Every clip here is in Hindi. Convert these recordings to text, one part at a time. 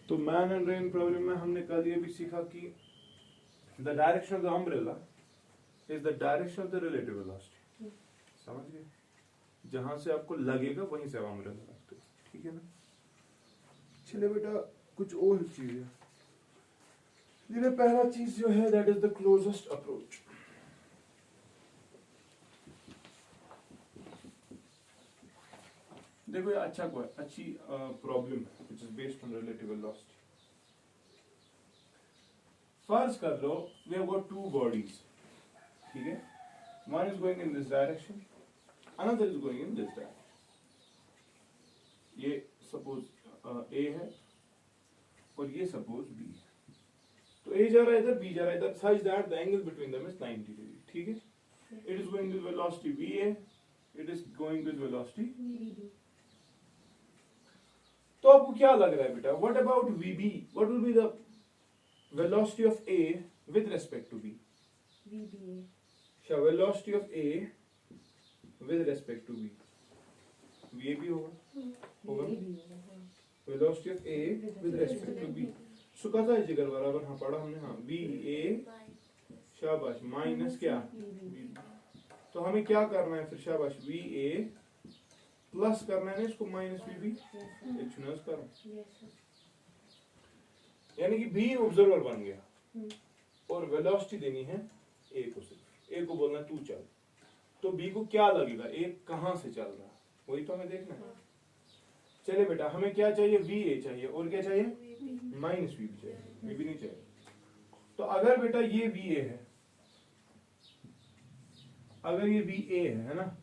तो मैन एंड रेन प्रॉब्लम में हमने कल ये भी सीखा कि the direction of the umbrella is the direction of the relative velocity. समझ गए? जहां से आपको लगेगा वहीं से आप अम्ब्रेला रखते हो, ठीक है ना? चलिए बेटा कुछ और चीज है। ये पहला चीज जो है that is the closest approach. देखो ये अच्छा कोई अच्छी प्रॉब्लम है which is based on relative velocity. फर्ज कर लो we have got two bodies, ठीक है? One is going in this direction, another is going in this direction. ये सपोज ए है और ये सपोज बी है। तो ए जा रहा है इधर, बी जा रहा है इधर, such that the angle between them is 90 degree, ठीक है? It is going with velocity va, it is going with velocity vb। तो आपको क्या लग रहा है बेटा, what about vb, what will be the velocity of a with respect to b? vba। अच्छा, velocity of a with respect to b vab होगा velocity of a with respect to b। So कसा है जिगर बराबर, हाँ पढ़ा हमने, हाँ va शाबाश माइनस क्या vb। तो हमें क्या करना है फिर, शाबाश va प्लस करना है ना इसको माइनस vb, एक्चुअली करना, यानी कि b ऑब्जर्वर बन गया और वेलोसिटी देनी है a को, सिर्फ a को बोलना तू चल। तो b को क्या लगेगा, a कहां से चल रहा है वही तो हमें देखना है। चलिए बेटा हमें क्या चाहिए, va चाहिए और क्या चाहिए, माइनस vb चाहिए, vb नहीं चाहिए। तो अगर बेटा ये va है, अगर ये va है ना,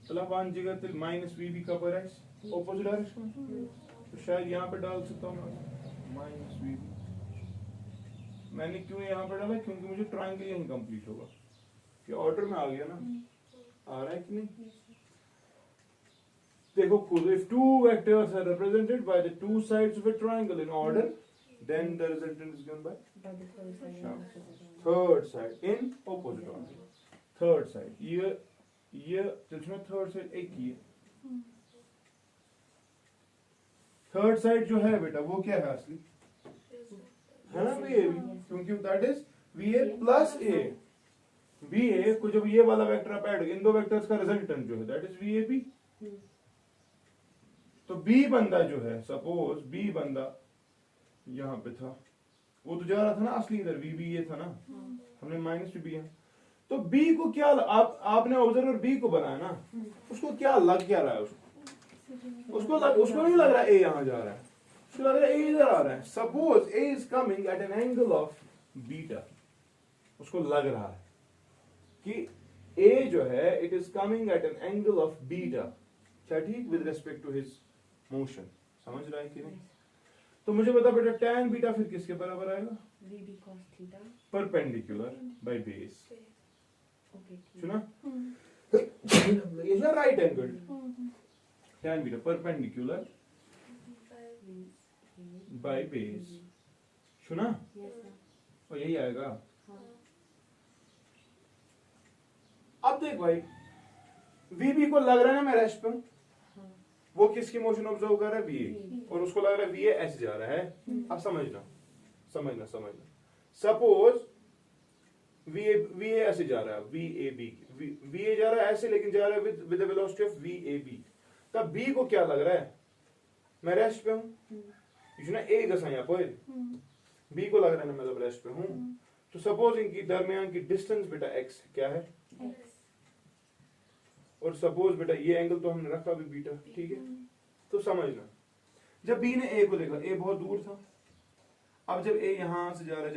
चला 5 जगह तो माइनस vb का पर है ऑपोजिट डायरेक्शन, तो शायद यहाँ पे डाल सकता हूँ माइनस vb। मैंने क्यों यहाँ पे डाला, क्योंकि मुझे ट्रायंगल यहीं कंप्लीट होगा, कि ऑर्डर में आ गया ना, आ रहा है कि नहीं? देखो खुद, if two vectors are represented by the two sides of a triangle in order, then the resultant is given by third side in opposite order। third side ये चलो थर्ड साइड एक ही है। थर्ड साइड जो है बेटा वो क्या है असली, है ना VA, क्योंकि that is VA plus A। VA को जब ये वाला वेक्टर आप ऐड, इन दो वेक्टर्स का रिजल्टेंट जो है दैट इज VAB। तो B बंदा जो है, सपोज B बंदा यहाँ पे था, वो तो जा रहा था ना असली इधर, VB ये था ना, हमने माइनस VB है। तो B को क्या आपने ऑब्जर्वर B को बनाया ना, उसको क्या लग क्या रहा है, उसको नहीं लग रहा है A यहाँ जा रहा है, उसको लग रहा है A इधर आ रहा है। Suppose A is coming at an angle of beta, उसको लग रहा है कि A जो है it is coming at an angle of beta, क्या ठीक, with respect to his motion. समझ रहा है कि नहीं? तो मुझे बता बेटा tan बीटा फिर किसके बराबर आएगा, vb cos theta perpendicular by base. Okay ठीक सुना? Is right angle tan beta perpendicular by base. सुना? Yes sir. और यही आएगा। हाँ अब देख भाई, VB को लग रहा है ना मैं रेस्ट पे हूं, हाँ वो किसकी मोशन ऑब्जर्व कर रहा है, VA, और उसको लग रहा है VA ऐसे जा रहा है। अब समझना समझना समझना, सपोज VA ऐसे जा रहा है, VA जा रहा है ऐसे, लेकिन जा रहा है with the velocity of VAB। तब B को क्या लग रहा है, मैं रेस्ट पे हूं, ना A गसा यहाँ पर, B को लग रहा है ना मतलब रेस्ट पे हूं। तो सपोज इनकी दरमियान की डिस्टेंस बेटा x क्या है, और सपोज बेटा ये एंगल तो हमने रखा भी बीटा, ठीक है? तो समझना, जब B ने A को देखा, A बहुत दूर था, अब जब A यहां से जा रहा है,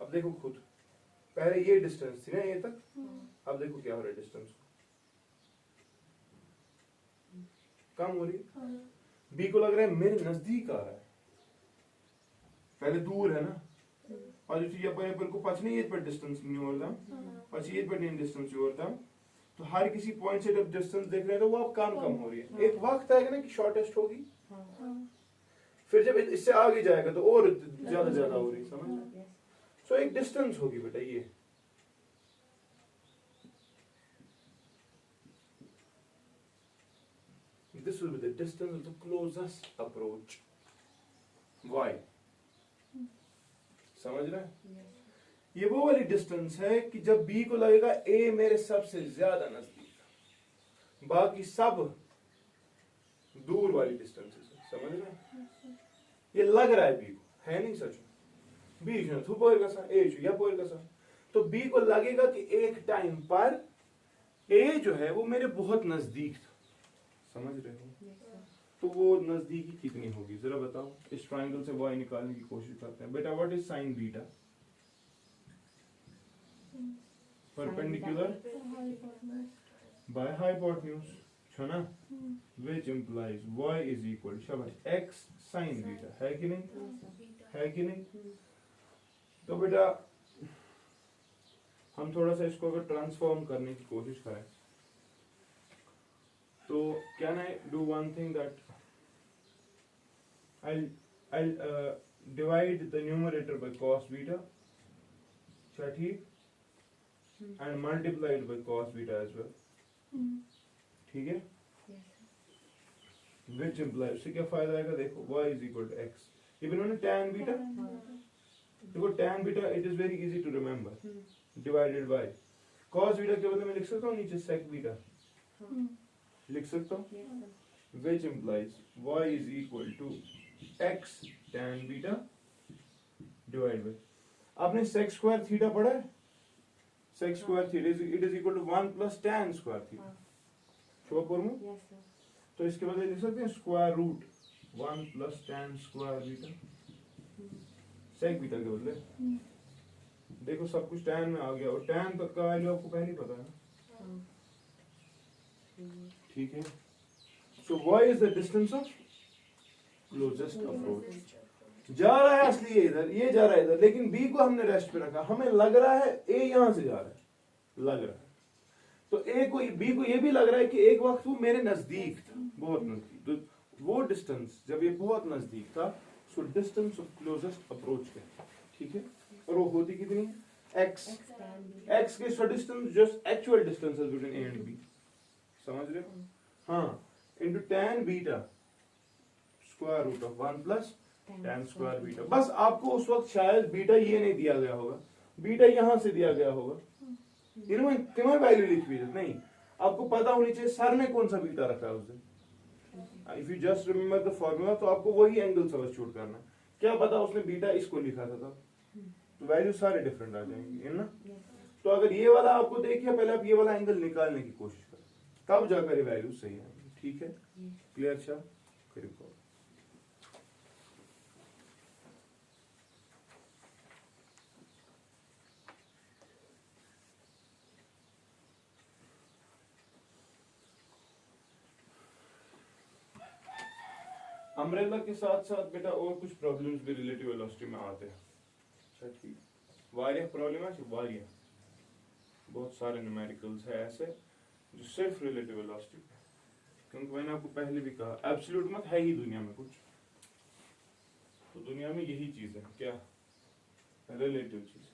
अब देखो खुद, पहले ये डिस्टेंस थी ना ये तक, अब देखो क्या हो रहा है, डिस्टेंस कम हो रही है। B को लग रहा है मेरे नजदीक आ रहा है, पहले दूर है ना, और ये पर को पच नहीं, ये पर डिस्टेंस नहीं होता, पच ये पर नहीं डिस्टेंस होता। तो हर किसी पॉइंट से जब डिस्टेंस देख रहे हैं तो वो अब कम हो रही है। एक वक्त आएगा ना कि शॉर्टेस्ट होगी, फिर जब इससे आगे जाएगा तो और ज्यादा हो रही, समझ? सो एक डिस्टेंस होगी बेटा, ये this will be the distance of the closest approach। y, समझ रहे हैं? Yes. ये वो वाली डिस्टेंस है कि जब b को लगेगा a मेरे सबसे ज्यादा नजदीक, बाकी सब दूर वाली डिस्टेंसेस है, समझ रहे हैं? ये लग रहा है b को, है नहीं सच में। b जो थू पोर कसा a जो या पोर कसा, तो b को लगेगा कि एक टाइम पर a जो है वो मेरे बहुत नजदीक था, समझ रहे हो? Yes, sir. तो वो नजदीकी कितनी होगी जरा बताओ। इस ट्रायंगल से y निकालने की कोशिश करते हैं। बेटा what is sine beta? Perpendicular by hypotenuse, है ना? which implies y is equal शाबाश x sin बीटा, है कि नहीं? Yes, sir. है कि नहीं? तो बेटा हम थोड़ा सा इसको अगर ट्रांसफॉर्म करने की कोशिश करें तो can I do one thing that I'll divide the numerator by cos beta, क्या ठीक? and multiply it by cos beta as well, ठीक है? Yes, sir. which implies उससे क्या फायदा आएगा? देखो y is equal to x, ये मैंने tan beta, देखो tan beta it is very easy to remember, divided by cos beta के बदले में लिख सकता हूँ नीचे sec beta, लिख सकता हूँ, Yes, sir. which implies y is equal to x tan beta divided by, आपने sec square theta पढ़ा है? sec square theta it is equal to 1 plus tan square theta, show पर हूँ? Yes, sir. तो इसके बदले लिख सकते हैं square root 1 plus tan square beta, sec beta के बदले। देखो सब कुछ tan में आ गया और tan तक का वैल्यू आपको पहले ही पता है ना, ठीक है? सो y is the distance of closest approach. जा रहा है असली इधर, ये जा रहा है इधर, लेकिन b को हमने रेस्ट पे रखा, हमें लग रहा है a यहां से जा रहा है, लग रहा है। तो a को b को ये भी लग रहा है कि एक वक्त वो मेरे नजदीक था, बहुत नजदीक। तो वो डिस्टेंस जब ये बहुत नजदीक था उसको डिस्टेंस ऑफ क्लोजेस्ट अप्रोच कहते हैं, ठीक है? और वो होती कितनी है? x, X tan beta. x के distance just actual distances between a and b, समझ रहे हो? हाँ, into tan beta square root of 1 plus tan square beta. बस आपको उस वक्त शायद बीटा ये नहीं दिया गया होगा, बीटा यहां से दिया गया होगा, इन्होंने तुम्हें वैल्यू लिखी हुई है नहीं, आपको पता होनी चाहिए सर ने कौन सा बीटा रखा है उस दिन। If you just remember the formula तो आपको वही एंगल सब्स्टिट्यूट करना है। क्या पता उसने बीटा इसको लिखा था तब, तो वैल्यू सारे डिफरेंट आ जाएंगे, है ना? Yes, sir. तो अगर ये वाला आपको देखिए, पहले आप ये वाला एंगल निकालने की कोशिश करें, तब जाकर ये वैल्यू सही आएंगी, ठीक है? क्लियर? अच्छा करिए। अम्ब्रेला के साथ साथ बेटा और कुछ प्रॉब्लम्स भी रिलेटिव वेलोसिटी में आते हैं। अच्छा ठीक, वारिया प्रॉब्लम है, वारिया बहुत सारे न्यूमेरिकल्स है ऐसे जो सिर्फ रिलेटिव वेलोसिटी, क्योंकि मैंने आपको पहले भी कहा एब्सोल्यूट मत है ही दुनिया में कुछ, तो दुनिया में यही चीज है, क्या? रिलेटिव चीज।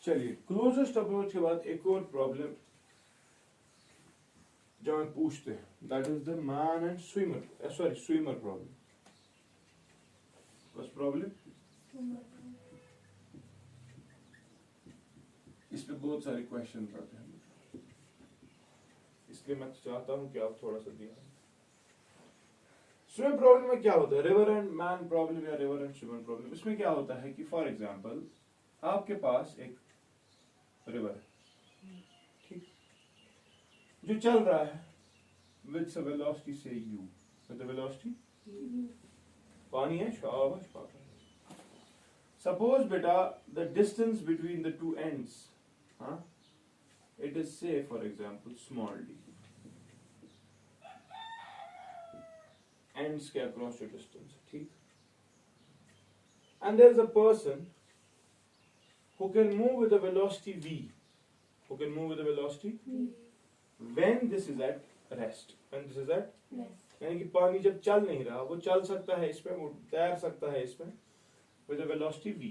चलिए, क्लोजेस्ट अप्रोच के बाद एक और प्रॉब्लम जो हम पूछते हैं, that is the man and swimmer, sorry swimmer problem. बस प्रॉब्लम इस पे बहुत सारे क्वेश्चन आते हैं, इसलिए मैं चाहता हूं कि आप थोड़ा सा ध्यान। स्विम प्रॉब्लम में क्या होता है? रिवर एंड मैन प्रॉब्लम या रिवर एंड स्विमर प्रॉब्लम। इसमें क्या होता है कि फॉर एग्जांपल आपके पास एक रिवर है, ठीक, जो चल रहा है विद वेलोसिटी से u, विद वेलोसिटी पानी है, शाबाश पापा। सपोज बेटा the distance between the two ends, हाँ, it is say for example small d, ends के अक्रॉस जो डिस्टेंस है, ठीक। And there is a person who can move with a velocity v, who can move with a velocity when this is at rest, when this is at, यानी कि पानी जब चल नहीं रहा, वो चल सकता है इसमें, वो तैर सकता है इसमें with a velocity v,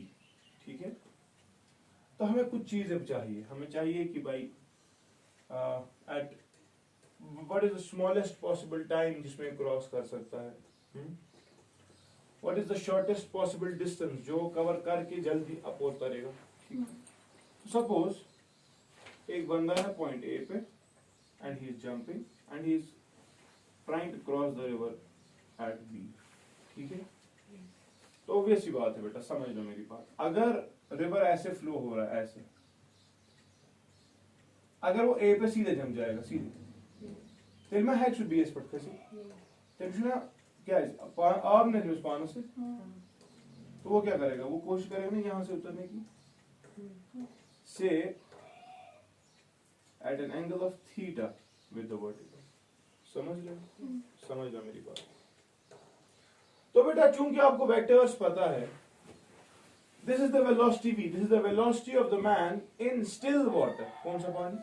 ठीक है। तो हमें कुछ चीजें चाहिए, हमें चाहिए कि भाई at what is the smallest possible time जिसमें क्रॉस कर सकता है, what is the shortest possible distance जो कवर करके जल्दी अप और तरेगा। सपोज एक बंदा है पॉइंट ए पे and he is jumping and he is trying to cross the river at B, ठीक है। तो ऑब्वियस ही बात है बेटा, समझ लो मेरी बात, अगर रिवर ऐसे फ्लो हो रहा है ऐसे, अगर वो ए पे सीधे जम जाएगा सीधे, तेल में है बी एस पट कैसे तेल क्या आपने जो पानो से, तो वो क्या करेगा, वो कोशिश करेगा ना यहाँ से उतरने की, say at an angle of theta with the vertical, समझ लो मेरी बात। तो बेटा चूंकि आपको वेक्टर्स पता है, this is the velocity v, this is the velocity of the man in still water, कौन सा पानी,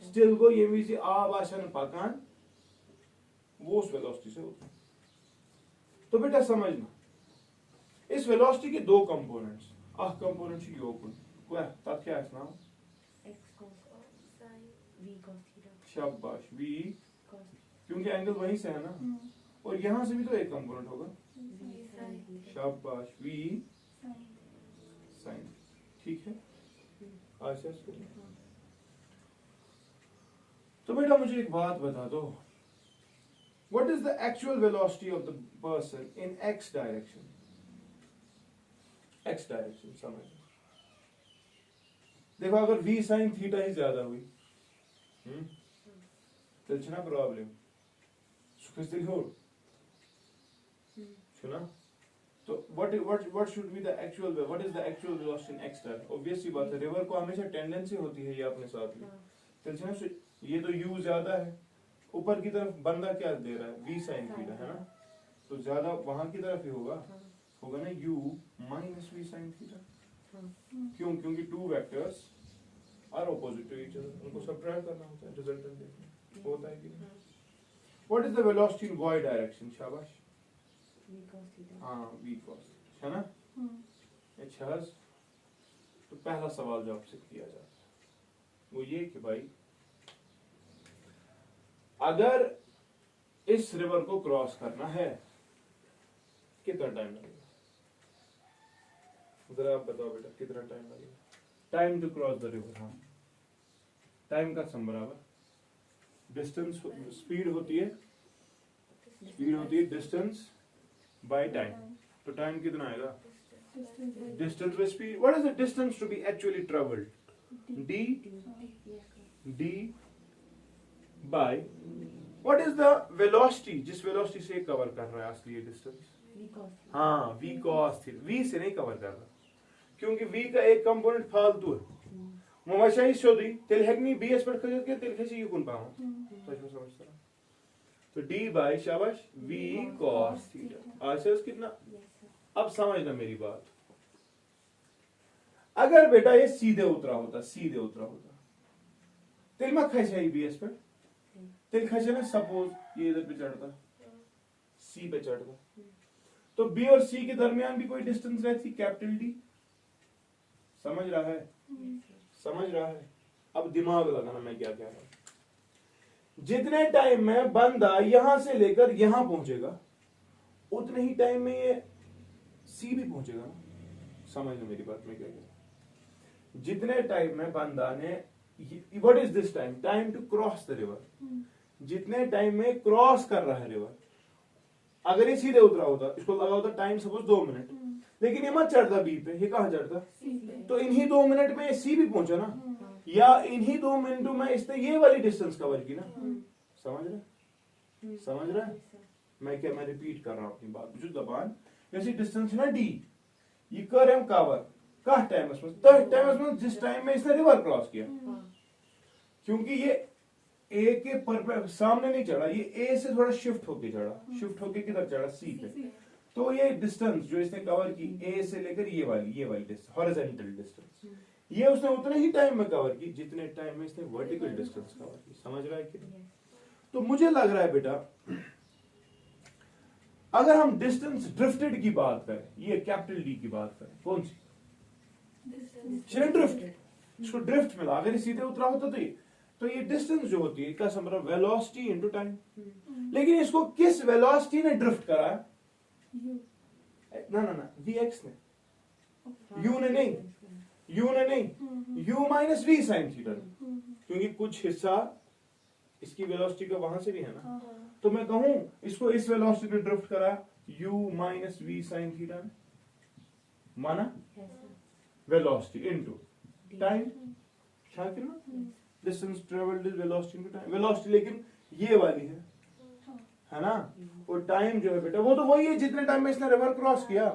still को ये भी आब आशन पकान, वो उस वेलोसिटी से होता है। तो बेटा समझना, इस वेलोसिटी के दो कंपोनेंट्स, अख कंपोनेंट छी योकुन तब क्या है नाम, शाबाश v, क्योंकि एंगल वहीं से है ना, और यहाँ से भी तो एक कंपोनेंट होगा, शाबाश v साइन, ठीक है। अच्छा तो बेटा मुझे एक बात बता दो, what is the actual velocity of the person in x direction, x direction समझ। देखो अगर v sin थीटा ही ज्यादा हुई, तो छना प्रॉब्लम सुखस देखो सुना। तो what should be the actual, what is the actual velocity in x direction, obviously बात है, रिवर को हमेशा टेंडेंसी होती है ये अपने साथ में, तो छना ये तो u ज्यादा है, ऊपर की तरफ बंदा क्या दे रहा है, v sin थीटा है ना, तो ज्यादा वहां की तरफ ही होगा ना u minus v sin theta. क्यों, क्योंकि two vectors are opposite to each other, उनको सबट्रैक्ट करना होता है, रिजल्टेंट देखना होता है कि नहीं। What is the velocity in y direction, शाबाश, हाँ v cos है ना, अच्छा। तो पहला सवाल जो आपसे किया जाता है वो ये कि भाई अगर इस रिवर को क्रॉस करना है कितना टाइम लगेगा, जरा आप बताओ बेटा कितना टाइम लगेगा, time to cross the river. हाँ, टाइम का सम बराबर डिस्टेंस, स्पीड होती है डिस्टेंस बाय टाइम, तो टाइम कितना आएगा, distance by speed. What is the distance to be actually travelled, D by what is the velocity, जिस वेलोसिटी से कवर कर रहा है असली डिस्टेंस, हाँ v cos थीटा, v से नहीं कवर कर रहा, क्योंकि v का एक कंपोनेंट फालतू है, ममाशाही शोधी तेल हेगनी bs पर खजत के तेल खसी युकुन पाऊं, सच में समझता है। तो d बाय शाबाश v cos थीटा, आशर्स कितना, अब समझना मेरी बात। अगर बेटा ये सीधे उतरा होता तेल मत खसाई bs पर, तेल खसे ना, सपोज ये इधर पे चढ़ता, c पे चढ़ता, तो b और c के दरमियान भी कोई डिस्टेंस रहती, कैपिटल D, समझ रहा है। अब दिमाग लगाना मैं क्या कह रहा हूं, जितने टाइम में बंदा यहां से लेकर यहां पहुंचेगा उतने ही टाइम में ये c भी पहुंचेगा ना, समझ लो मेरी बात मैं क्या कह रहा हूं। जितने टाइम में बंदा ने, what is this time, time to cross the river, जितने टाइम में क्रॉस कर रहा है रिवर, अगर ये सीधे उतरा होता इसको लगा होता टाइम सपोज 2 मिनट, लेकिन ये मत चढ़ता बी पे, ये कहां चढ़ता, तो इन्हीं 2 मिनट में सी भी पहुंचा ना, या इन्हीं 2 मिनटों में इसने ये वाली डिस्टेंस कवर की ना, समझ रहे मैं रिपीट कर रहा हूं अपनी बात, जो दबान जैसी डिस्टेंस है ना डी, ये कर हम कवर का टाइम में जिस टाइम में इसने रिवर क्रॉस किया, क्योंकि ये ए के सामने नहीं चढ़ा, ये ए से थोड़ा शिफ्ट होके चढ़ा, शिफ्ट होके किधर चढ़ा, सी पे। तो ये डिस्टेंस जो इसने कवर की ए से लेकर ये वाली डिस्टेंस, हॉरिजॉन्टल डिस्टेंस, ये उसने उतने ही टाइम में कवर की जितने टाइम में इसने वर्टिकल डिस्टेंस कवर की। समझ रहा है कि? तो मुझे लग रहा है बेटा, अगर हम डिस्टेंस ड्रिफ्टेड की बात करें, ये कैपिटल डी की बात करें, कौन सी? ड्रिफ्ट, इसको ड्रिफ्ट मिला। अगर ये सीधे उतरा होता तो ये डिस्टेंस जो होती है, क्या समझ, वेलोसिटी इनटू टाइम। लेकिन इसको किस वेलोसिटी ने ड्रिफ्ट करा है? ना vx ने, u ने नहीं, u minus v sine theta, क्योंकि कुछ हिस्सा इसकी वेलोसिटी का वहां से भी है ना। तो मैं कहूं इसको इस वेलोसिटी ने ड्रिफ्ट करा u minus v sine theta, माना velocity into time, distance travelled is velocity into time. Velocity लेकिन ये वाली है ना, और टाइम जो है बेटा वो तो वही है जितने टाइम में इसने रिवर क्रॉस किया।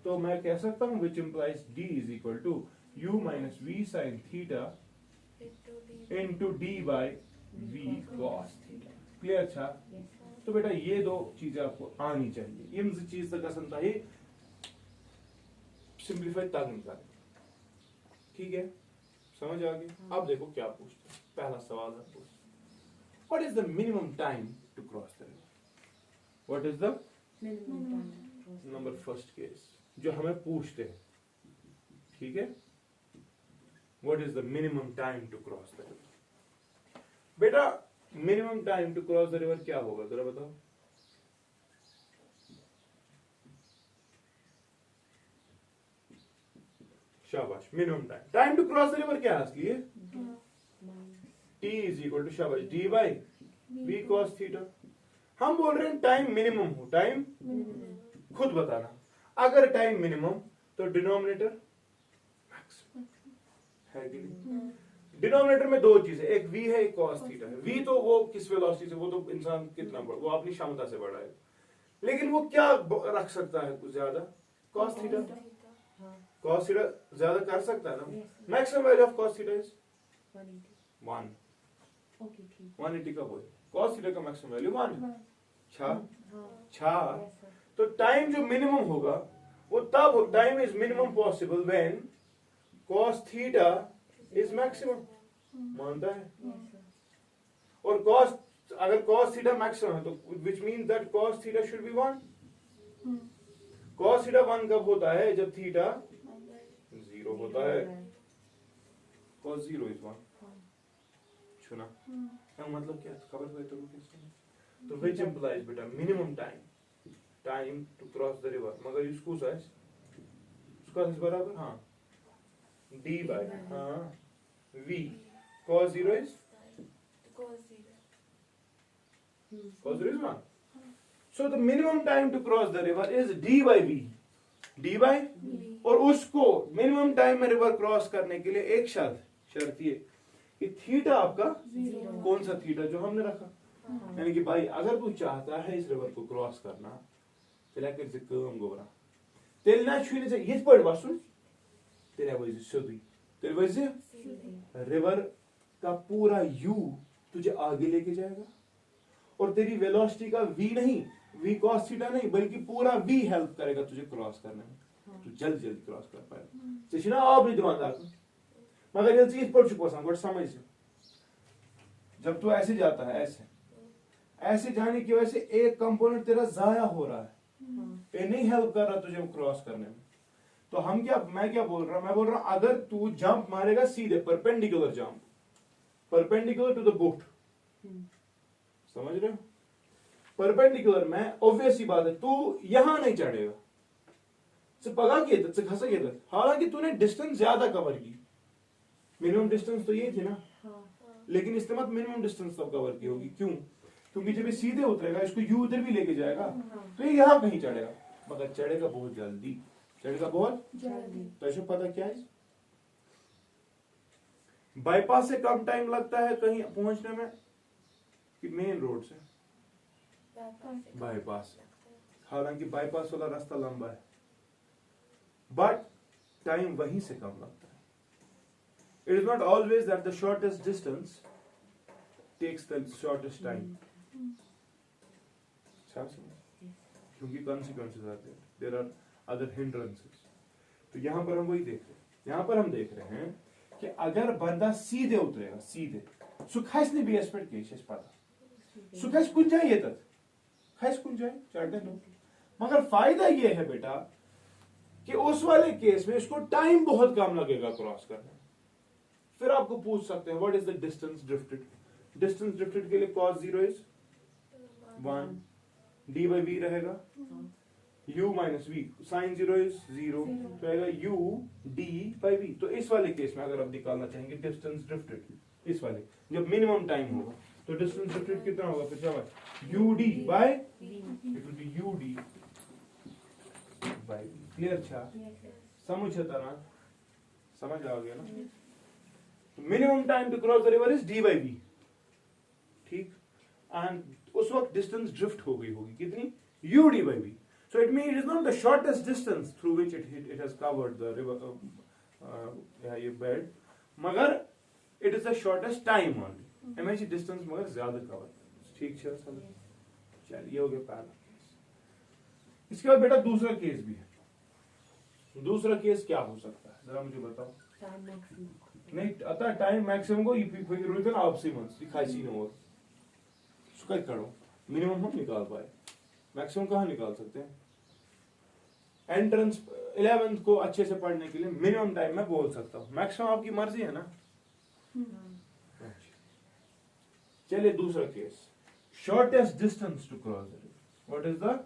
तो मैं कह सकता हूं which implies d is equal to u minus v sine theta into d by v cos theta. Clear था? तो बेटा ये दो चीजें आपको आनी चाहिए। ये मुझे चीज तक असंता ही सिंप्लीफाई तक निकाले। ठीक है, समझ आ गई? अब देखो क्या पूछते हैं। पहला सवाल है पूछते, what is the minimum time to cross the river? What is the number first case जो हमें पूछते हैं। ठीक है, what is the minimum time to cross the river? बेटा minimum time to cross the river क्या होगा जरा बताओ। शाबाश, minimum time to cross the river क्या है असली? t इज इक्वल टू शाबाश d by v cos theta. हम बोल रहे हैं टाइम मिनिमम हो, टाइम खुद बताना। अगर टाइम मिनिमम तो डिनोमिनेटर मैक्सिमम है कि नहीं? डिनोमिनेटर में दो चीजें, एक v है एक cos थीटा है। v तो वो किस वेलोसिटी से, वो तो इंसान कितना बढ़, वो अपनी क्षमता से बढ़ा है। लेकिन वो क्या रख सकता है कुछ ज्यादा? cos theta. cos थीटा ज्यादा कर सकता है ना। Maximum value of cos theta is 1। 180 का वो cos थीटा का मैक्सिमम वैल्यू 1। छा तो टाइम जो मिनिमम होगा वो तब time is minimum possible when cos theta is maximum. मानता है? और cos, अगर cos थीटा मैक्सिमम है तो which means that cos theta should be 1। cos theta 1 कब होता है? जब थीटा 0 होता है। cos 0 is 1। सुना? मतलब क्या खबर है? तो which implies बेटा minimum time to cross the river, मगर इसको उसका बराबर हाँ d by v cos 0 is cos 0 is 1. So the minimum time to cross the river is d by v, d by, और उसको मिनिमम टाइम में रिवर क्रॉस करने के लिए एक शर्त ये कि थीटा आपका कौन सा थीटा जो हमने रखा। यानी कि भाई अगर तू चाहता है इस रिवर को क्रॉस करना, तेला कर कम गोबरा तेल ना छुने से ये पड़ वसुन तेरा वजह सुधी तेरे वजह रिवर का पूरा यू तुझे आगे लेके जाएगा, और तेरी वेलोसिटी का v नहीं, v cos थीटा नहीं, बल्कि पूरा v हेल्प करेगा तुझे क्रॉस करने में। तू जल्दी क्रॉस कर पाएगा। तो ना आप नहीं दुकानदार मगर ये चीज पढ़ चुका हूं, समझ से जब तू ऐसे जाता है, ऐसे जाने की वजह से एक कंपोनेंट तेरा जाया हो रहा है, ये नहीं हेल्प कर रहा तुझे क्रॉस करने में। तो मैं क्या बोल रहा हूं? मैं बोल रहा हूं अगर तू जंप मारेगा सीधे perpendicular jump, perpendicular to the boat, समझ रहे हो? परपेंडिकुलर में ऑब्वियस सी बात है तू यहां नहीं चढ़ेगा, हालांकि तूने डिस्टेंस ज्यादा कवर की। मिनिमम डिस्टेंस तो ये थी ना, लेकिन इसके बाद मिनिमम डिस्टेंस तब कवर की होगी। क्यों? क्योंकि जब ये सीधे उतरेगा इसको यू उधर भी लेके जाएगा, तो ये यहां कहीं चढ़ेगा, मगर चढ़ेगा बहुत जल्दी, चढ़ेगा बहुत जल्दी। तो ऐसे पता क्या है, बाईपास से कम टाइम लगता है कहीं पहुंचने में कि मेन रोड से? बाईपास। हालांकि बाईपास वाला रास्ता लंबा है, बट टाइम वहीं से कम लगता है। It is not always that the shortest distance takes the shortest time. क्योंकि consequences आते हैं, there are other hindrances. तो यहाँ पर हम वही देख रहे हैं, यहाँ पर हम देख रहे हैं कि अगर बंदा सीधे उतरेगा, सीधे सु खस नहीं बीएस पे केस पता सु खस कुन जाए ये तक खस कुन जाए चढ़ने दो, मगर फायदा ये है बेटा कि उस वाले केस में इसको टाइम बहुत कम लगेगा क्रॉस करने। फिर आपको पूछ सकते हैं what is the distance drifted, distance drifted के लिए cos 0 is 1, d by v रहेगा u minus v, sin 0 is 0, तो आएगा u d by v। तो इस वाले केस में अगर आप निकालना चाहेंगे डिस्टेंस ड्रिफ्टेड, इस वाले जब मिनिमम टाइम होगा तो डिस्टेंस ड्रिफ्टेड कितना होगा, फिर क्या होगा ud by it will be ud by v। Clear था, समझ था ना, समझ आ गया ना। तो minimum time to cross the river is d by v, ठीक। एंड उस वक्त डिस्टेंस ड्रिफ्ट हो गई होगी कितनी, ud by v। So it means it is not the shortest distance through which it has covered the river ये bed, मगर it is the shortest time only, हमेशा distance मगर ज्यादा cover, ठीक है सब। चलिए हो गया पहला केस। इसके बाद बेटा दूसरा केस भी है। दूसरा केस क्या हो सकता है जरा मुझे बताओ। नहीं अतः टाइम मैक्सिमम को रुकन आपसी मंस दिखाई नहीं और उसका करो मिनिमम हम निकाल पाए, मैक्सिमम कहाँ निकाल सकते हैं। एंट्रेंस 11th को अच्छे से पढ़ने के लिए मिनिमम टाइम मैं बोल सकता हूँ, मैक्सिमम आपकी मर्जी है ना। चलिए दूसरा case, shortest distance to cross the river, what is the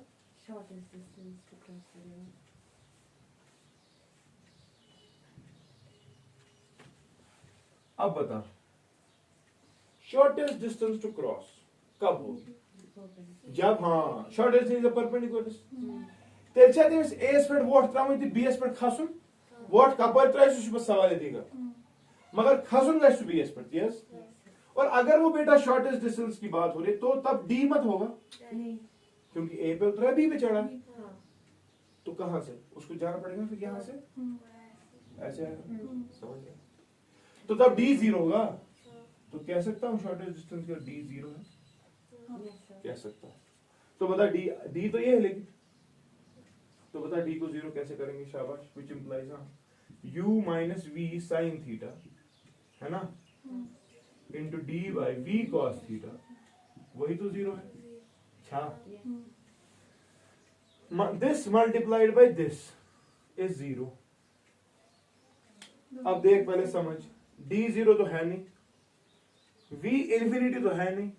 shortest distance to cross the river. अब बता शॉर्टेस्ट डिस्टेंस टू क्रॉस कब होगी, जब हाँ shortest is the perpendicular distance. तेल छा तमिस एस पे वोट त्रावन तो बीएस पे खसुन वोट कपर त्राय सु सवाल देगा, मगर खसुन गस बी एस पर यस। और अगर वो बेटा शॉर्टेस्ट डिस्टेंस की बात हो रही तो तब डी मत होगा क्योंकि ए पे उतरा बी पे चढ़ा, तो कहां से उसको जाना पड़ेगा, फिर यहां से ऐसे समझ गया, तो तब डी 0 होगा। तो कह सकता हूं शॉर्टेस्ट डिस्टेंस का डी 0 है, कह सकता हूं। तो बता डी तो ये है, लेकिन तो बता डी को 0 कैसे करेंगे, शाबाश। Which implies u minus v sin theta है ना into D by v cos theta, वही तो 0 है। This multiplied by this is 0। अब देख पहले समझ, d 0 तो है नहीं, v इंफिनिटी तो है नहीं,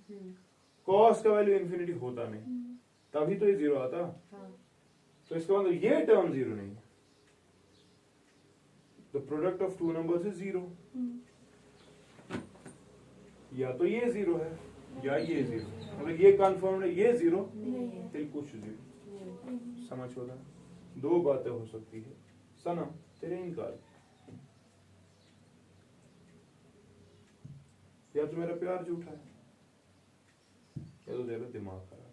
cos का वैल्यू इंफिनिटी होता नहीं, तभी तो ये 0 आता। तो इसका मतलब ये टर्म 0 नहीं है, the product of two numbers is 0। या तो ये 0 है या ये 0, मतलब ये कंफर्म है ये 0 तेरे कुछ 0 समझ होगा। दो बातें हो सकती है सनम तेरे इनकार, या तो मेरा प्यार झूठा है या तो तेरा दिमाग खराब,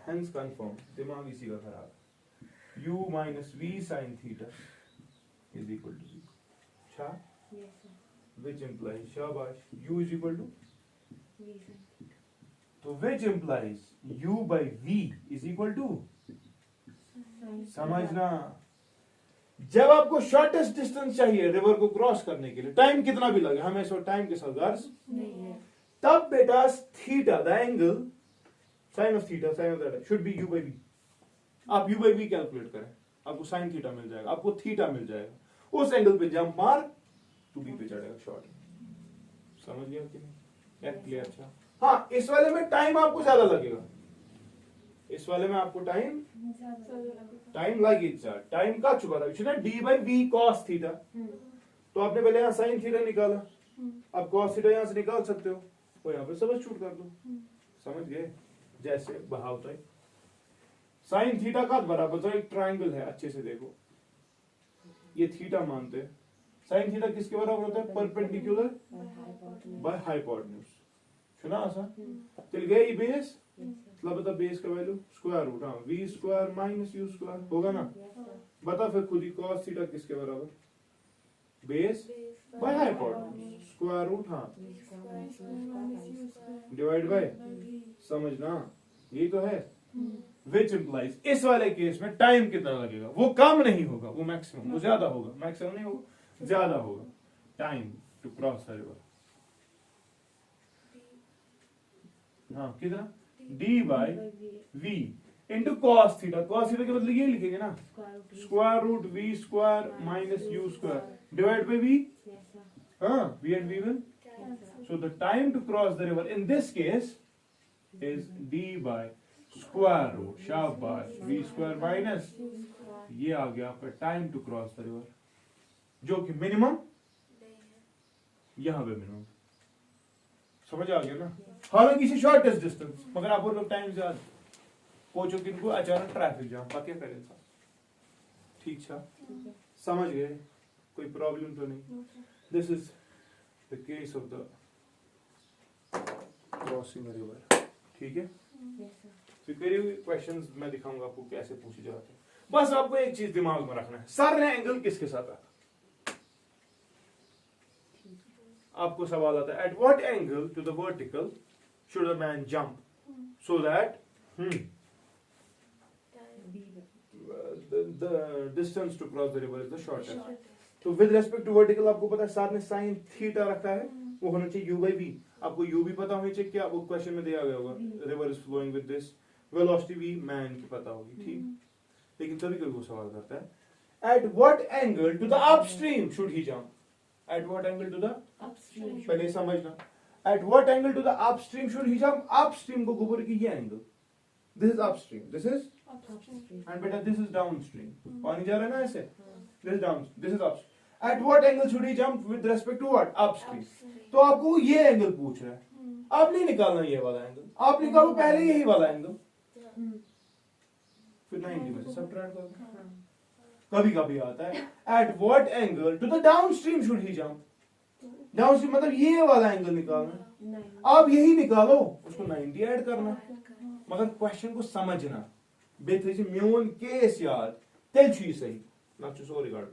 hence confirm दिमाग इसी का खराब। u minus v sin theta is equal to 0, अच्छा, which implies शाबाश u is equal to तो which implies u by v is equal to, समझना जब आपको शॉर्टेस्ट डिस्टेंस चाहिए रिवर को क्रॉस करने के लिए, टाइम कितना भी लगे हमेशा टाइम के साथ गर्ज नहीं है, तब बेटा theta the angle sine of theta sign of that should be u by v। आप u by v कैलकुलेट करें, आपको साइन थीटा मिल जाएगा, आपको थीटा मिल जाएगा, उस एंगल पे जंप मार टू बी पे चढ़ेगा शॉर्ट। समझ गया कि नहीं, क्लियर था। हाँ इस वाले में टाइम आपको ज्यादा लगेगा, इस वाले में आपको टाइम लगेगा, टाइम का चुका था D by V cos theta, तो आपने पहले यहाँ साइन थीटा निकाला, अब कॉस थीटा यहाँ से निकाल सकते हो, वो यहाँ पे सब्स्टिट्यूट कर दो। समझ गए, जैसे बहावता है साइन थीटा का बराबर तो एक ट्रायंगल है, अच्छे से देखो ये थीटा मानते हैं, साइन थीटा किसके बराबर होता है, परपेंडिकुलर बाय हाइपोटेन्यूज, सुना आसान। चल गए ये बेस, मतलब बता बेस का वैल्यू स्क्वायर रूट, हाँ v square minus u square होगा ना। बता फिर खुद ही cos थीटा किसके बराबर, base by hypotenuse, square root, हाँ डिवाइड बाय, समझना यही तो है। विच इम्प्लाइज, इस वाले केस में टाइम कितना लगेगा, वो कम नहीं होगा, वो मैक्सिमम, वो ज्यादा होगा, मैक्सिमम नहीं होगा, ज्यादा होगा, time to cross the river. हाँ कितना, D by V into cos theta, cos theta के बदले ये लिखेंगे ना, square root V square minus U square divide by V, हाँ V and V will, so the time to cross the river in this case is d by square root, शाबाश, v square minus, ये आ गया आपका time to cross the river, जो कि मिनिमम यहां पे मिनिमम, समझ आ गया ना। हालांकि इसे शॉर्टेस्ट डिस्टेंस, मगर आपको लोग टाइम ज्यादा पहुंचो किनको, अचानक ट्रैफिक जाम, पक्के करे था, ठीक था, समझ गए, कोई प्रॉब्लम तो नहीं। This is the case of the crossing river, ठीक है। फिर क्वेश्चंस मैं दिखाऊंगा आपको कैसे पूछे जाते हैं। बस आपको एक चीज दिमाग में रखना है, सर ने एंगल किसके साथ रखा, आपको सवाल आता है, at what angle to the vertical should a man jump so that the distance to cross the river is the shortest। तो विद रेस्पेक्ट टू वर्टिकल आपको पता है सर ने साइन थीटा रखा है, वो होना चाहिए u by v, आपको u भी पता होनी चाहिए, क्या वो क्वेश्चन में दिया गया होगा, river is flowing with this velocity v, man की पता होगी, ठीक। लेकिन कभी कभी वो सवाल करता है, at what angle to the upstream should he jump, at what angle to the upstream, पहले समझना, at what angle to the upstream should he jump, upstream को गोबर की ये angle, this is upstream, this is and बेटा दिस इज डाउनस्ट्रीम, पानी जा रहा है ना ऐसे, this is down, this is upstream, at what angle should he jump with respect to what, upstream. तो आपको ये एंगल पूछ रहा है, आप नहीं निकालना ये वाला एंगल, आप निकालो पहले यही वाला एंगल, फिर 90 में से सबट्रैक्ट कर दो। कभी कभी आता है, at what angle to the downstream should he jump, downstream मतलब ये वाला एंगल निकालना, आप यही निकालो, उसको 90 ऐड करना, मगर क्वेश्चन को समझना, बेहतर म्यून केस याद तेल छी सही ना चु सो रिगार्ड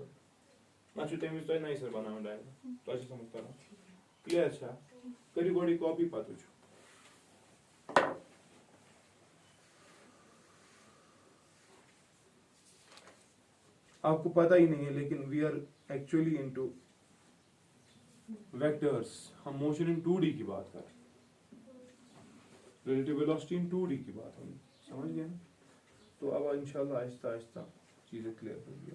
ना चु तेमिस तो नहीं सर बनाना डायगा तो ऐसे समझता रहा क्लियर, अच्छा करी गोड़ी कॉपी पातो छु। आपको पता ही नहीं है, लेकिन we are actually into vectors, हम मोशन इन 2D की बात कर रहे हैं, रिलेटिव वेलोसिटी इन 2D की बात होगी, समझ गए ना। तो अब इंशाल्लाह आहिस्ता आहिस्ता चीजें क्लियर होगी।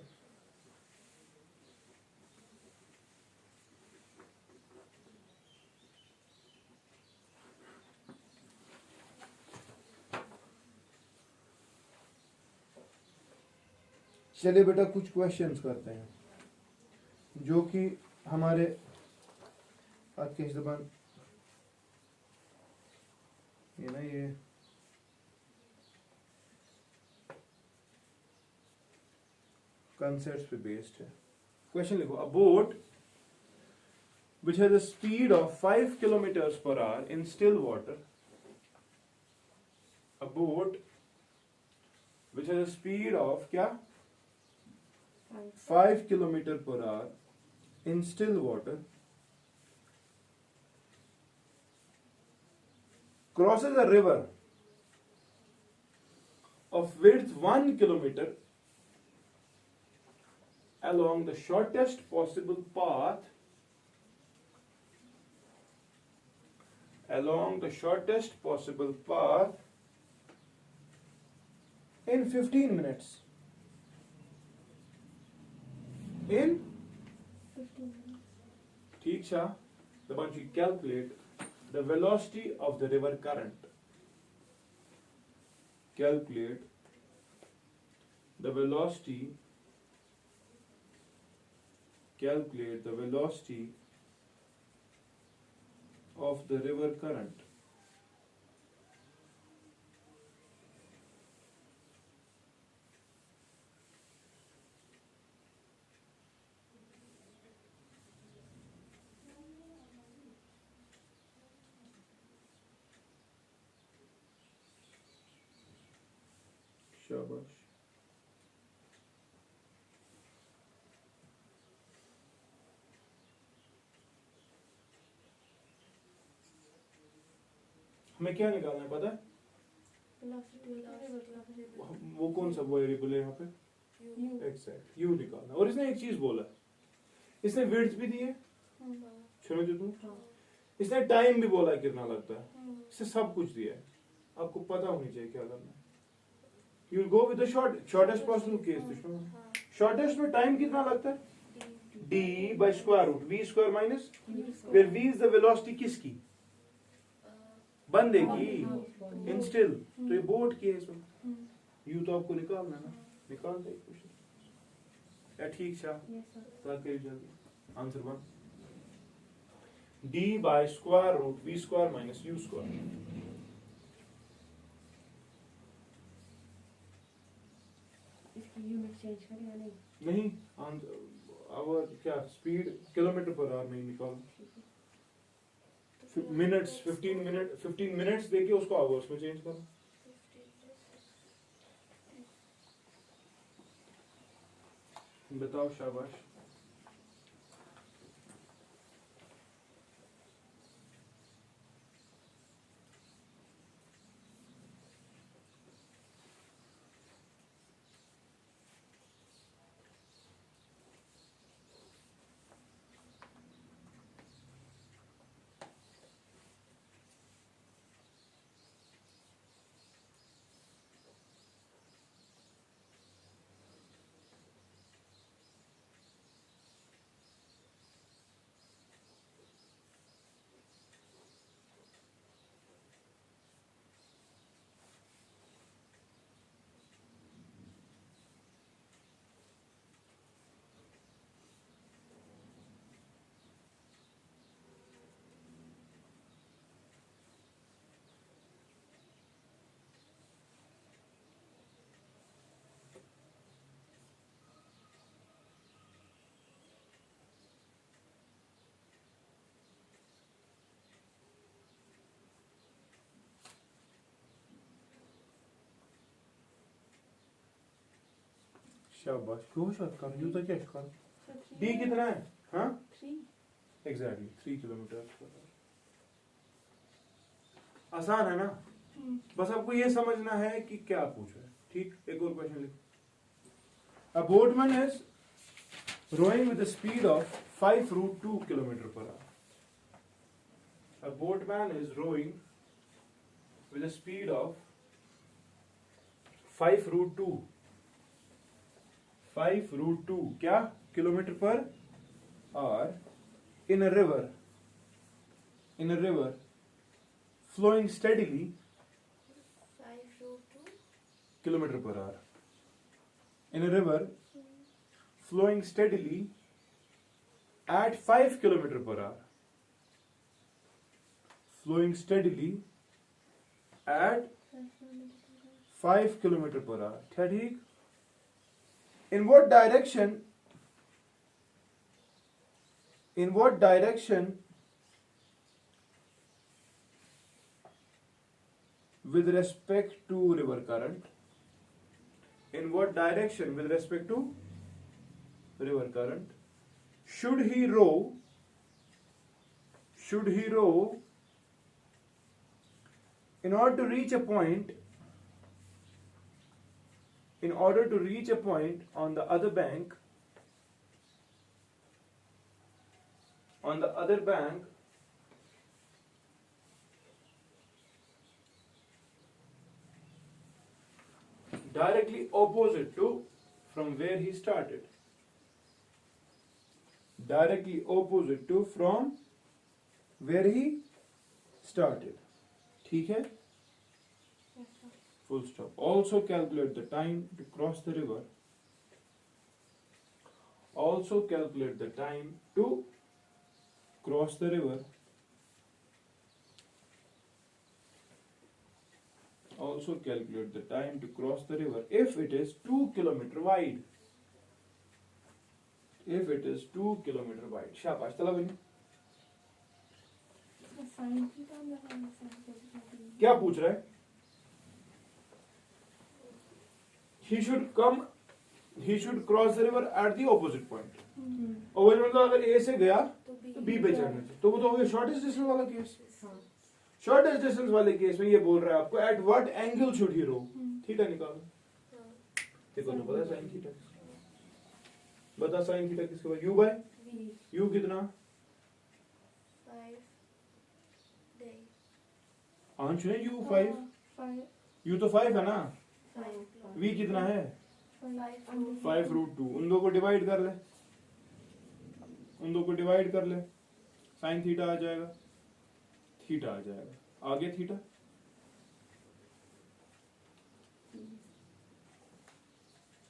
चलिए बेटा कुछ क्वेश्चंस करते हैं जो कि हमारे आज के इस जबान ये ना ये concepts पे based है। क्वेश्चन लिखो, a boat which has a speed of 5 kilometers per hour in still water, a boat which has a speed of क्या 5 kilometer per hour in still water crosses a river of width 1 kilometer along the shortest possible path in 15 minutes. In 15 minutes. ठीक है, the bunch you calculate the velocity of the river current. Calculate the velocity of the river current. शाबाश। हमें क्या निकालना है पता है? वो कौन सा वेरिएबल है यहाँ पे? एग्जैक्ट यू निकालना। और इसने एक चीज बोला, इसने विड्थ भी दी है, सुनो जो तुम, इसने टाइम भी बोला है कितना लगता है, इसने सब कुछ दिया है। आपको पता होनी चाहिए क्या करना है। You go with the shortest possible case. Shortest में टाइम कितना लगता है? d by square root v square minus, where v is the velocity किसकी? बंदे की, इन स्टिल। तो ये बोट की है इसमें। यू तो आपको निकालना है ना, निकाल दे क्वेश्चन। क्या ठीक है? ताकि जल्दी answer 1 d by square root v square minus u square। इसकी यूनिट चेंज करें या नहीं? नहीं, आवर क्या स्पीड किलोमीटर पर आवर नहीं निकालो, मिनट्स 15 मिनट्स देके उसको आवर्स में चेंज करो। बताओ शाबाश। शाबाश, क्यों शॉर्ट कर यू तो क्या कर डी कितना है? हाँ 3 एग्जैक्टली 3 किलोमीटर। आसान है ना? बस आपको ये समझना है कि क्या पूछ रहा है। ठीक, एक और क्वेश्चन लिखो। A boatman is rowing with the speed of 5√2 kilometre per hour. A boatman is rowing with the speed of 5√2 क्या kilometre per hour in a river flowing steadily 5√2 kilometer per hour, in a river flowing steadily at 5 kilometer per hour, flowing steadily at 5 kilometer per hour। ठीक, in what direction with respect to river current, in what direction with respect to river current should he row in order to reach a point on the other bank directly opposite to from where he started, directly opposite to from where he started। ठीक है, full stop। Also calculate the time to cross the river, also calculate the time to cross the river, also calculate the time to cross the river if it is 2 kilometer wide, if it is 2 kilometer wide। शाबाश, चला बनी। साइन थीटा में हम साइन पॉजिटिव। क्या पूछ रहा है? he should cross the river at the opposite point। और मतलब अगर A से गया तो तो B पे चढ़ना चाहिए, तो वो तो हो गया शॉर्टेस्ट डिस्टेंस वाला केस। शॉर्टेस्ट डिस्टेंस वाले केस में ये बोल रहा है आपको at what angle should he row, theta निकालो। देखो तो पता साइन थीटा, बता साइन थीटा किसके बाद, यू बाय यू कितना, आंश है यू 5, यू तो 5 है ना, वी कितना है 5√2, उन दो को डिवाइड कर ले, उन दो को डिवाइड कर ले, साइन थीटा आ जाएगा, थीटा आ जाएगा, आगे थीटा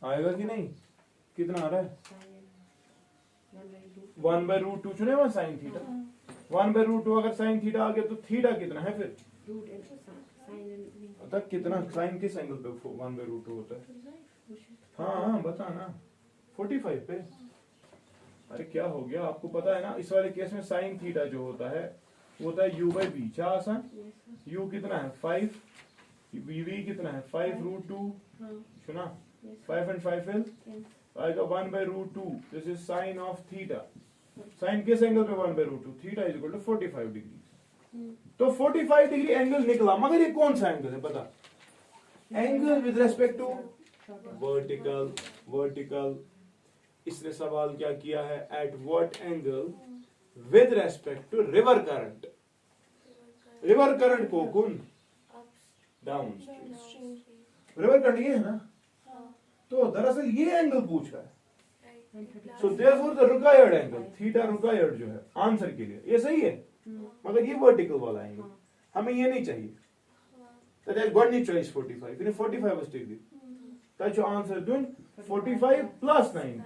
आएगा कि नहीं, कितना आ रहा है 1/√2 चुने हुआ साइन थीटा, 1/√2 अगर साइन थीटा आ गया तो थीटा कितना है फिर, बता कितना साइन किस एंगल पे 1/√2 होता है, हाँ बता ना 45 पे। अरे क्या हो गया आपको पता है ना, इस वाले केस में साइन थीटा जो होता है वो होता है u/v, क्या आसान, u कितना है 5, v कितना है 5√2, सुना 5 and 5 is आएगा 1/√2, this is sine of theta, sine किस एंगल पे 1/√2, theta is equal to 45 degree, तो 45 डिग्री एंगल निकला, मगर ये कौन सा एंगल है बता, angle with respect to vertical, vertical, इसने सवाल क्या किया है, at what angle with respect to river current, river current को कौन डाउन स्ट्रीम, रिवर करंट ये है ना, तो दरअसल ये एंगल पूछ रहा है, so therefore the required angle theta required जो है आंसर के लिए, ये सही है, मगर ये वर्टिकल वाला एंगल हमें ये नहीं चाहिए, तो दैट गोडनी चॉइस 45, इन्हें 45 बस टिक दी, ताकि आंसर दूं 45 प्लस 90,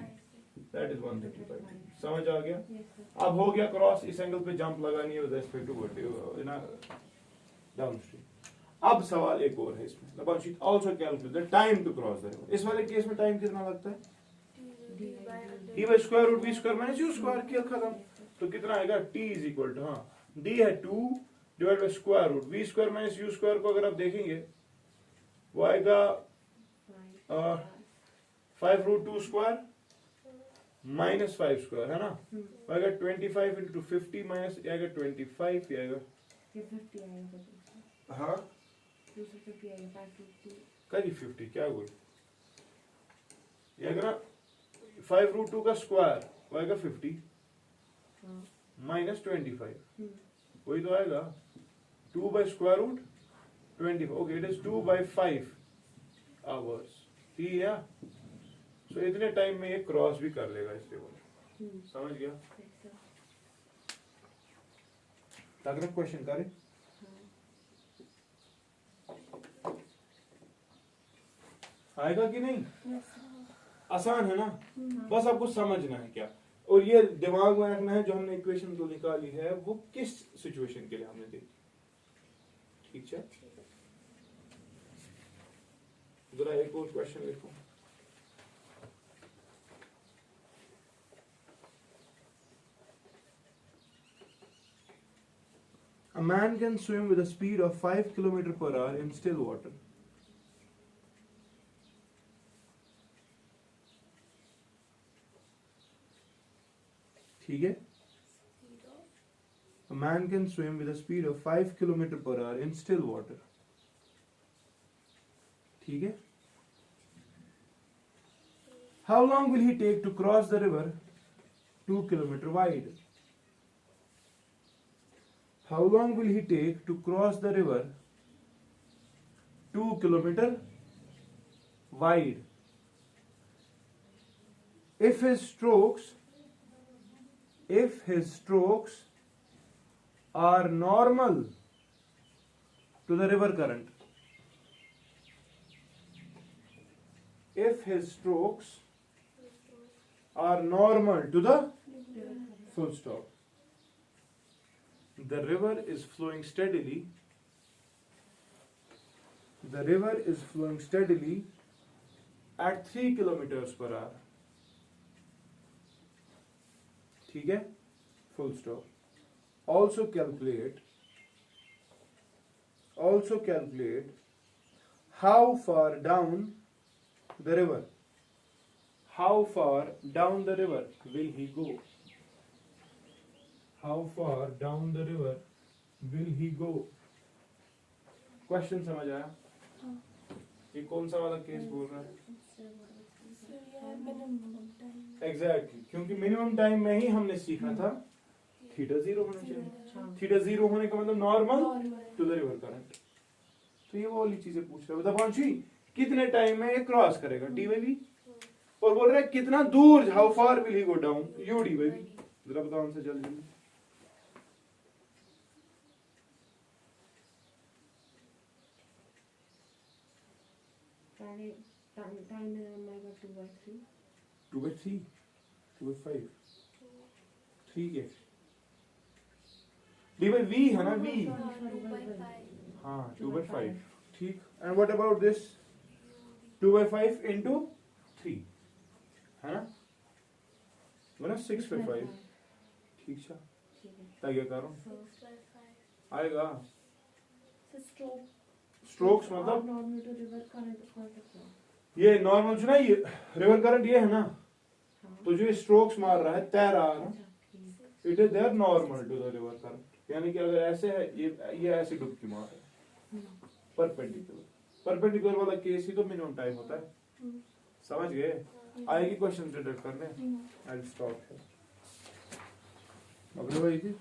दैट इज 135, समझ आ गया। अब हो गया क्रॉस, इस एंगल पे जंप लगानी है विद रिस्पेक्ट टू वर्टिकल ना डाउनस्ट्रीम। अब सवाल एक और है इसमें, लबाशित also calculate the time to cross the river, इस वाले केस में टाइम कितना लगता है, d by square root v square minus u square, किया खत्म, तो कितना आएगा t इज इक्वल टू, हाँ d है 2 divide by square root v square minus u square को अगर आप देखेंगे वो आएगा 5√2 स्क्वायर माइनस 5 स्क्वायर है ना, आएगा 25 into 50 माइनस आएगा 25, ये आएगा हाँ करी 50 क्या हुआ, ये अगर 5√2 का स्क्वायर वो आएगा 50 माइनस 25, वही तो आएगा 2 by square root 25, okay it is 2 by 5 hours, ठीक है, सो इतने टाइम में ये क्रॉस भी कर लेगा इस टेबल, समझ गया, अगला क्वेश्चन करें, आएगा कि नहीं, आसान है ना, बस आपको समझना है क्या, और ये दिमाग में रखना है जो हमने इक्वेशन जो निकाली है वो किस सिचुएशन के लिए हमने देखी, ठीक है। जरा एक और क्वेश्चन लिखो, A man can swim with a speed of 5 km/h in still water. ठीक है, A man can swim with a speed of 5 km/h in still water. ठीक है, How long will he take to cross the river 2 km wide? How long will he take to cross the river 2 km wide? If his strokes are normal to the river current, if his strokes are normal to the full stop, the river is flowing steadily. The river is flowing steadily at 3 km/h. ठीक है, full stop. Also calculate how far down the river. How far down the river will he go? How far down the river will he go? Question समझ आया? ये कौन सा वाला केस बोल रहा है? एग्जैक्टली, क्योंकि मिनिमम टाइम में ही हमने सीखा था थीटा 0 होना चाहिए। थीटा 0 होने का मतलब normal to the river current. तो ये वो वाली चीजें पूछ रहा है। दीपांशी कितने टाइम में ये क्रॉस करेगा डी बाई वी, और बोल रहा है कितना दूर, how far will he go down U D by V. जरा बताओ आंसर जल्दी। टाइम में आएगा 2/3। 2/3, 2/5, ठीक है। डी बाई वी है ना, वी, हाँ 2/5, ठीक। And what about this 2/5 into 3 है ना, मतलब 6/5, ठीक है। क्या करो आएगा स्ट्रोक्स मतलब नॉर्मल टू रिवर करंट कौन सा? ये नॉर्मल जो ना, ये रिवर करंट ये है ना, हाँ। तो जो स्ट्रोक्स मार रहा है, तैर रहा है ना, अच्छा, ठीक। It is there normal to the river current. यानी कि अगर ऐसे है, ये ऐसे डुबकी मार रहा है परपेंडिकुलर, परपेंडिकुलर वाला केस ही तो मिनिमम टाइम होता है। समझ गए? आएगी क्वेश्चन डिटेक्ट करने। I will stop here. अब भाई जी,